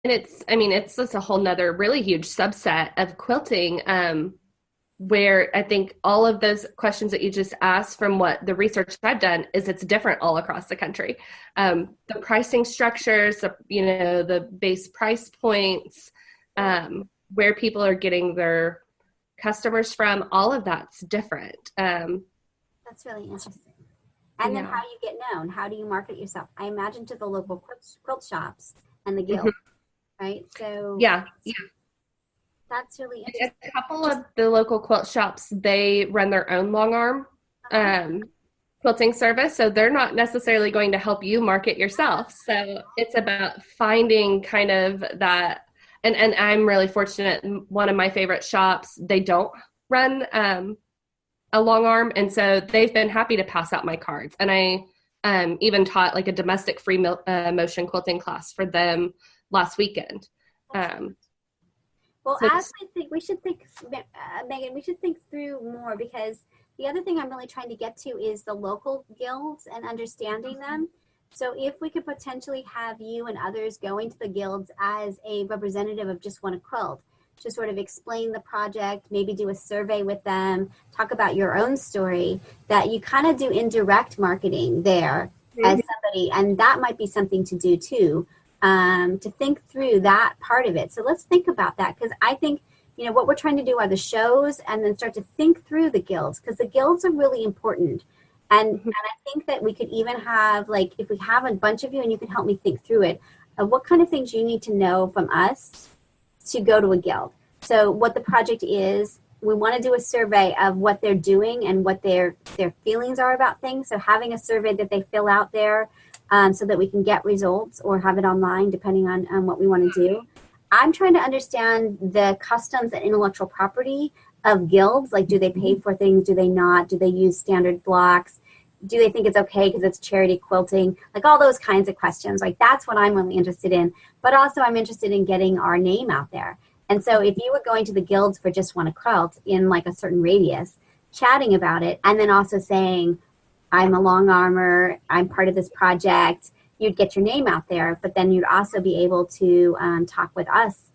And it's just a whole nother really huge subset of quilting, where I think all of those questions that you just asked from what the research I've done is it's different all across the country. The pricing structures, the base price points, where people are getting their customers from, all of that's different. That's really interesting. And then how do you get known? How do you market yourself? I imagine to the local quilt shops and the guild, right? So yeah. That's really interesting. A couple of the local quilt shops, they run their own long arm quilting service, so they're not necessarily going to help you market yourself. So it's about finding kind of that. And I'm really fortunate. One of my favorite shops, they don't run a long arm, and so they've been happy to pass out my cards. And I even taught like a domestic free motion quilting class for them last weekend. Well, as I think we should think, Megan, we should think through more, because the other thing I'm really trying to get to is the local guilds and understanding them. So if we could potentially have you and others going to the guilds as a representative of Just Wanna Quilt to sort of explain the project, maybe do a survey with them, talk about your own story, that you kind of do indirect marketing there as somebody, and that might be something to do too. To think through that part of it. So let's think about that, because I think, what we're trying to do are the shows and then start to think through the guilds, because the guilds are really important. And I think that we could even have, like, if we have a bunch of you and you can help me think through it, what kind of things you need to know from us to go to a guild. So what the project is, we want to do a survey of what they're doing and what their feelings are about things. So having a survey that they fill out there, so that we can get results or have it online, depending on what we want to do. I'm trying to understand the customs and intellectual property of guilds. Like, do they pay for things? Do they not? Do they use standard blocks? Do they think it's okay because it's charity quilting? Like, all those kinds of questions. Like, that's what I'm really interested in. But also I'm interested in getting our name out there. And so if you were going to the guilds for Just Wanna Quilt in like a certain radius, chatting about it, and then also saying, I'm a long armor, I'm part of this project, you'd get your name out there, but then you'd also be able to talk with us.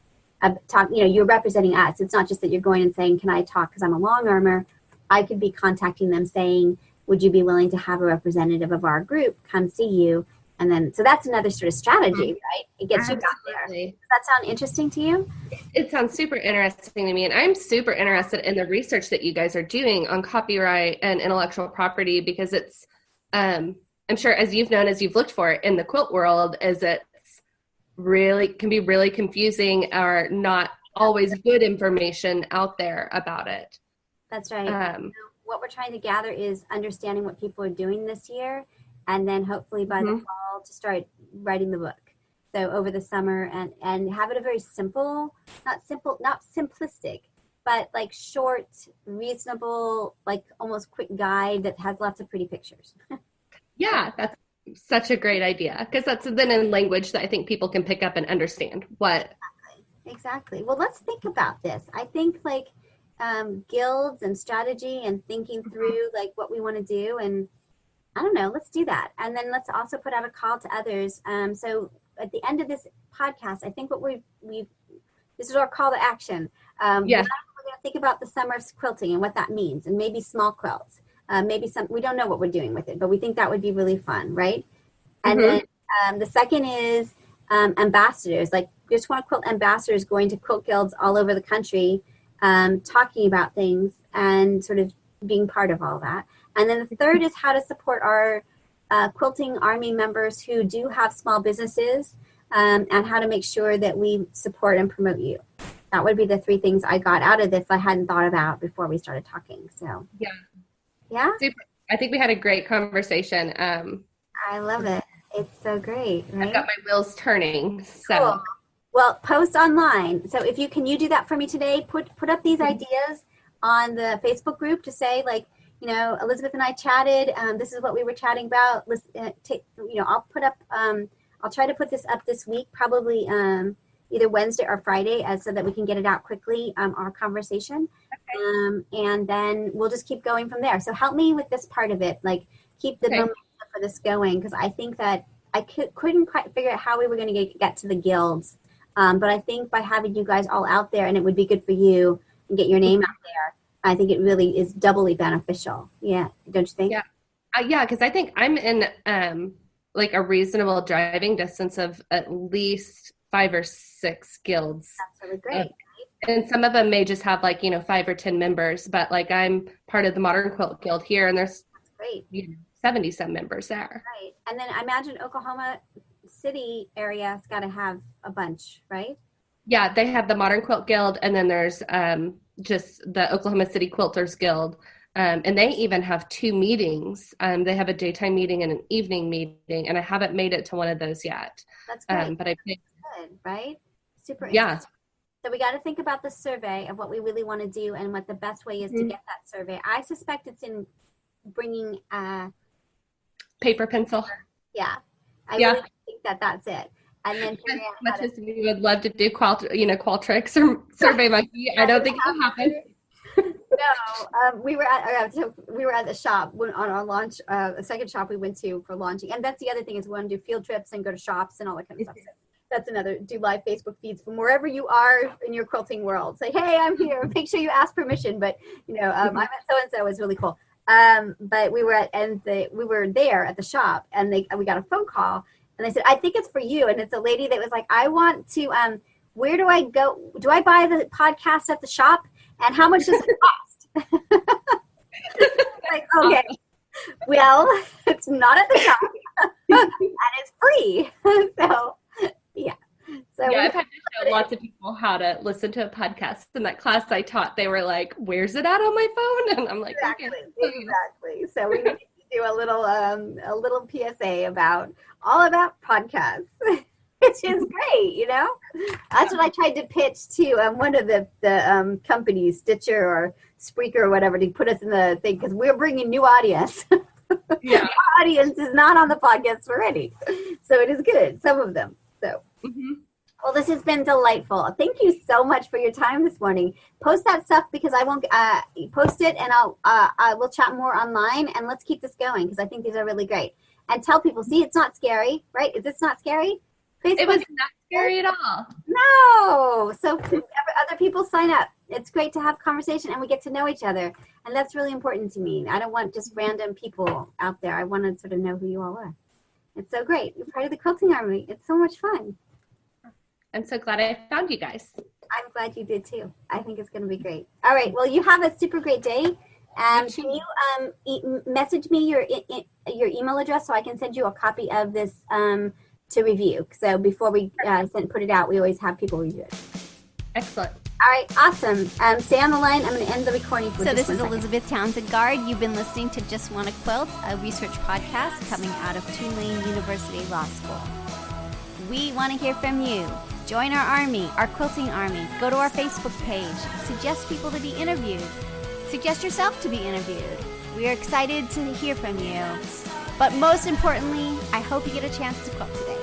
You're representing us. It's not just that you're going and saying, can I talk because I'm a long armor? I could be contacting them saying, would you be willing to have a representative of our group come see you? And then, so that's another sort of strategy, right? It gets you out there. Does that sound interesting to you? It sounds super interesting to me. And I'm super interested in the research that you guys are doing on copyright and intellectual property, because it's, I'm sure, as you've known, as you've looked for it in the quilt world, is it's really can be really confusing or not always good information out there about it. That's right. What we're trying to gather is understanding what people are doing this year, and then hopefully by the fall to start writing the book. So over the summer, and have it a very simple, not simplistic, but like short, reasonable, like almost quick guide that has lots of pretty pictures. Yeah, that's such a great idea, because that's then in language that I think people can pick up and understand what. Exactly. Well, let's think about this. I think like guilds and strategy and thinking through like what we want to do, and I don't know, let's do that. And then let's also put out a call to others. So at the end of this podcast, I think what this is our call to action. We're going to think about the summer of quilting and what that means, and maybe small quilts. Maybe we don't know what we're doing with it, but we think that would be really fun, right? And then the second is ambassadors, like Just Wanna Quilt ambassadors going to quilt guilds all over the country, talking about things and sort of being part of all that. And then the third is how to support our Quilting Army members who do have small businesses, and how to make sure that we support and promote you. That would be the three things I got out of this I hadn't thought about before we started talking. So yeah. Super. I think we had a great conversation. I love it. It's so great, right? I've got my wheels turning. So cool. Well, post online. So if you do that for me today, put up these ideas on the Facebook group to say, like, Elizabeth and I chatted. This is what we were chatting about. I'll put up. I'll try to put this up this week, probably either Wednesday or Friday, so that we can get it out quickly. Our conversation, and then we'll just keep going from there. So help me with this part of it, like keep the momentum for this going, because I think that I couldn't quite figure out how we were going to get to the guilds But I think by having you guys all out there, and it would be good for you and get your name out there, I think it really is doubly beneficial. Yeah, don't you think? Yeah. Yeah, because I think I'm in like a reasonable driving distance of at least 5 or 6 guilds. That's really great. And some of them may just have like, 5 or 10 members, but like I'm part of the Modern Quilt Guild here, and there's Great. 70 some members there. Right. And then I imagine Oklahoma City area's got to have a bunch, right? Yeah, they have the Modern Quilt Guild, and then there's just the Oklahoma City Quilters Guild. And they even have 2 meetings. They have a daytime meeting and an evening meeting, and I haven't made it to one of those yet. That's great. But I think, good, right? Super yeah. interesting. So we got to think about the survey of what we really want to do and what the best way is to get that survey. I suspect it's in bringing paper, pencil. Yeah. I really think that's it. And then as much as we would love to do Qualtrics or Survey Monkey, I don't think it'll happen. No, we were at the shop on our launch, a second shop we went to for launching, and that's the other thing is we want to do field trips and go to shops and all that kind of stuff. So that's another. Do live Facebook feeds from wherever you are in your quilting world. Say, hey, I'm here. Make sure you ask permission. But I'm at so and so. It was really cool. But we were we were there at the shop, and we got a phone call, and they said, I think it's for you, and it's a lady that was like, I want to. Where do I go? Do I buy the podcast at the shop? And how much does it cost? Like, okay, well, it's not at the shop, and it's free. So, yeah. So yeah, I've had to show lots of people how to listen to a podcast. In that class I taught, they were like, "Where's it at on my phone?" And I'm like, exactly, okay. exactly. So we need to do a little PSA all about podcasts. Which is great, That's what I tried to pitch to one of the companies, Stitcher or Spreaker or whatever, to put us in the thing because we're bringing new audience. Yeah, Our audience is not on the podcast already, so it is good. Some of them. So, Well, this has been delightful. Thank you so much for your time this morning. Post that stuff because I won't post it, and we'll chat more online, and let's keep this going because I think these are really great. And tell people, see, it's not scary, right? Is this not scary? Facebook. It was not scary at all. No. So other people sign up. It's great to have conversation and we get to know each other. And that's really important to me. I don't want just random people out there. I want to sort of know who you all are. It's so great. You're part of the Quilting Army. It's so much fun. I'm so glad I found you guys. I'm glad you did too. I think it's going to be great. All right. Well, you have a super great day. Can you message me your email address so I can send you a copy of this to review. So before we put it out, we always have people review it. Excellent. All right, awesome. Stay on the line. I'm going to end the recording for So this is Elizabeth Townsend Guard. You've been listening to Just Wanna Quilt, a research podcast coming out of Tulane University Law School. We want to hear from you. Join our army, our quilting army. Go to our Facebook page. Suggest people to be interviewed. Suggest yourself to be interviewed. We are excited to hear from you. But most importantly, I hope you get a chance to quilt today.